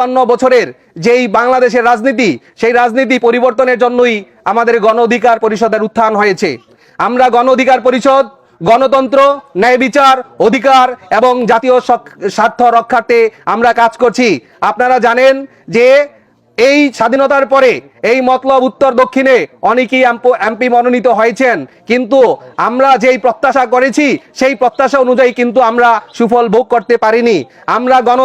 54 বছরের যেই বাংলাদেশের রাজনীতি, সেই রাজনীতি পরিবর্তনের জন্যই আমাদের গণ অধিকার পরিষদের উত্থান হয়েছে। আমরা গণ অধিকার পরিষদ গণতন্ত্র, ন্যায় বিচার, অধিকার এবং জাতীয় স্বার্থ রক্ষার্থে আমরা কাজ করছি। আপনারা জানেন যে এই স্বাধীনতার পরে এই মতলব উত্তর দক্ষিণে অনেকেই এমপি মনোনীত হয়েছেন, কিন্তু আমরা যেই প্রত্যাশা করেছি সেই প্রত্যাশা অনুযায়ী কিন্তু আমরা সুফল ভোগ করতে পারিনি। আমরা গণ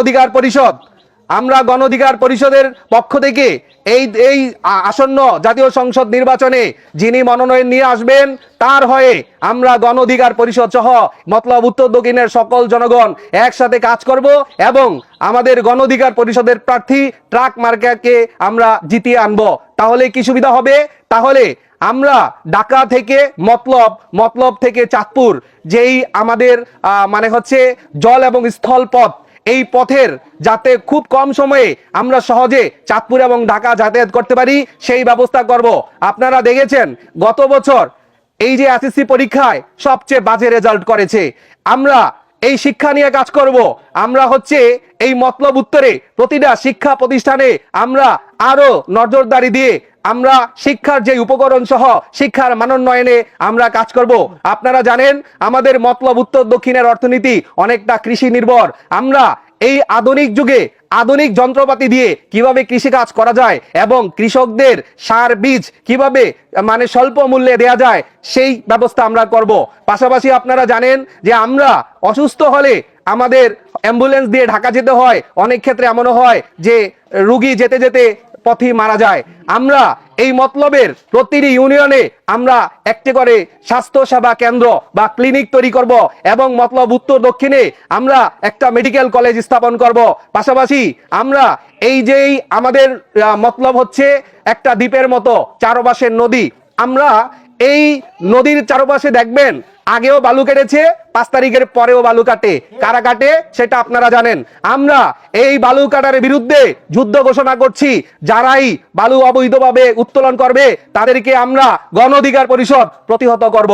অধিকার পরিষদের পক্ষ থেকে এই আসন্ন জাতীয় সংসদ নির্বাচনে যিনি মনোনয়ন নিয়ে আসবেন তার হয়ে আমরা গণ অধিকার পরিষদ সহ মতলব উত্তর দক্ষিণের সকল জনগণ একসাথে কাজ করব এবং আমাদের গণ অধিকার পরিষদের প্রার্থী ট্রাক মার্কাকে আমরা জিতিয়ে আনব। তাহলে কি সুবিধা হবে? তাহলে আমরা ঢাকা থেকে মতলব থেকে চাঁদপুর, যেই আমাদের মানে হচ্ছে জল এবং স্থল পথ, এই পথের যাতে খুব কম সময়ে আমরা সহজে চাঁদপুর এবং ঢাকা যাতায়াত করতে পারি সেই ব্যবস্থা করব। আপনারা দেখেছেন গত বছর এই যে এসএসসি পরীক্ষায় সবচেয়ে বাজে রেজাল্ট করেছে। আমরা এই শিক্ষা নিয়ে কাজ করব। আমরা হচ্ছে এই মতলব উত্তরে প্রতিটা শিক্ষা প্রতিষ্ঠানে আমরা আরো নজরদারি দিয়ে আমরা শিক্ষার যে উপকরণ সহ শিক্ষার মানোন্নয়নে আমরা কাজ করব। আপনারা জানেন আমাদের মতলব উত্তর দক্ষিণের অর্থনীতি অনেকটা কৃষি নির্ভর। আমরা এই আধুনিক যুগে আধুনিক যন্ত্রপাতি দিয়ে কিভাবে কৃষিকাজ করা যায় এবং কৃষকদের সার বীজ কিভাবে মানে স্বল্প মূল্যে দেয়া যায় সেই ব্যবস্থা আমরা করব। পাশাপাশি আপনারা জানেন যে আমরা অসুস্থ হলে আমাদের অ্যাম্বুলেন্স দিয়ে ঢাকা যেতে হয়, অনেক ক্ষেত্রে এমনও হয় যে রোগী যেতে যেতে পথে মারা যায়। আমরা এই মতলবের প্রতিটি ইউনিয়নে আমরা একটি করে স্বাস্থ্য সেবা কেন্দ্র বা ক্লিনিক তৈরি করব এবং মতলব উত্তর দক্ষিণে আমরা একটা মেডিকেল কলেজ স্থাপন করব। পাশাপাশি আমরা এই যেই আমাদের মতলব হচ্ছে একটা দ্বীপের মতো চারপাশের নদী, আমরা এই নদীর চারপাশে দেখবেন আগেও বালু কেটেছে, 5 তারিখের পরেও বালু কাটে। কারা কাটে সেটা আপনারা জানেন। আমরা এই বালু কাটার বিরুদ্ধে যুদ্ধ ঘোষণা করছি। যারাই বালু অবৈধভাবে উত্তোলন করবে তাদেরকে আমরা গণ অধিকার পরিষদ প্রতিহত করব।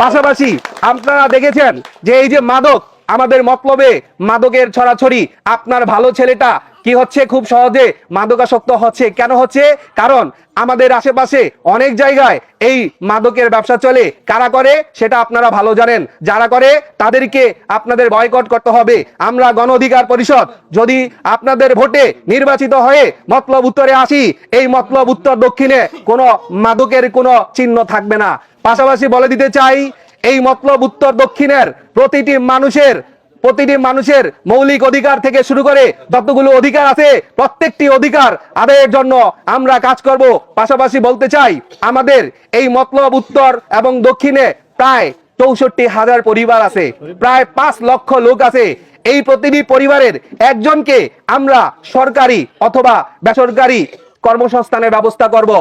পাশাপাশি আপনারা দেখেছেন যে এই যে মাদক, আমাদের মতলবে মাদকের ছড়াছড়ি, আপনার ভালো ছেলেটা কি হচ্ছে খুব সহজে মাদকাসক্ত হচ্ছে। কেন হচ্ছে? কারণ আমাদের আশেপাশে অনেক জায়গায় এই মাদকের ব্যবসা চলে। কারা করে সেটা আপনারা ভালো জানেন। যারা করে তাদেরকে আপনাদের বয়কট করতে হবে। আমরা গণ অধিকার পরিষদ যদি আপনাদের ভোটে নির্বাচিত হয়ে মতলব উত্তরে আসি, এই মতলব উত্তর দক্ষিণে কোনো মাদকের কোনো চিহ্ন থাকবে না। পাশাপাশি বলে দিতে চাই এই মতলব উত্তর দক্ষিণের প্রতিটি মানুষের মৌলিক অধিকার থেকে শুরু করে যতগুলো অধিকার আছে প্রত্যেকটি অধিকার আদায়ের জন্য আমরা কাজ করব। পাশাপাশি বলতে চাই আমাদের এই মতলব উত্তর এবং দক্ষিণে প্রায় 64,000 পরিবার আছে, প্রায় 5 লক্ষ লোক আছে। এই প্রতিটি পরিবারের একজনকে আমরা সরকারি অথবা বেসরকারি কর্মসংস্থানের ব্যবস্থা করব।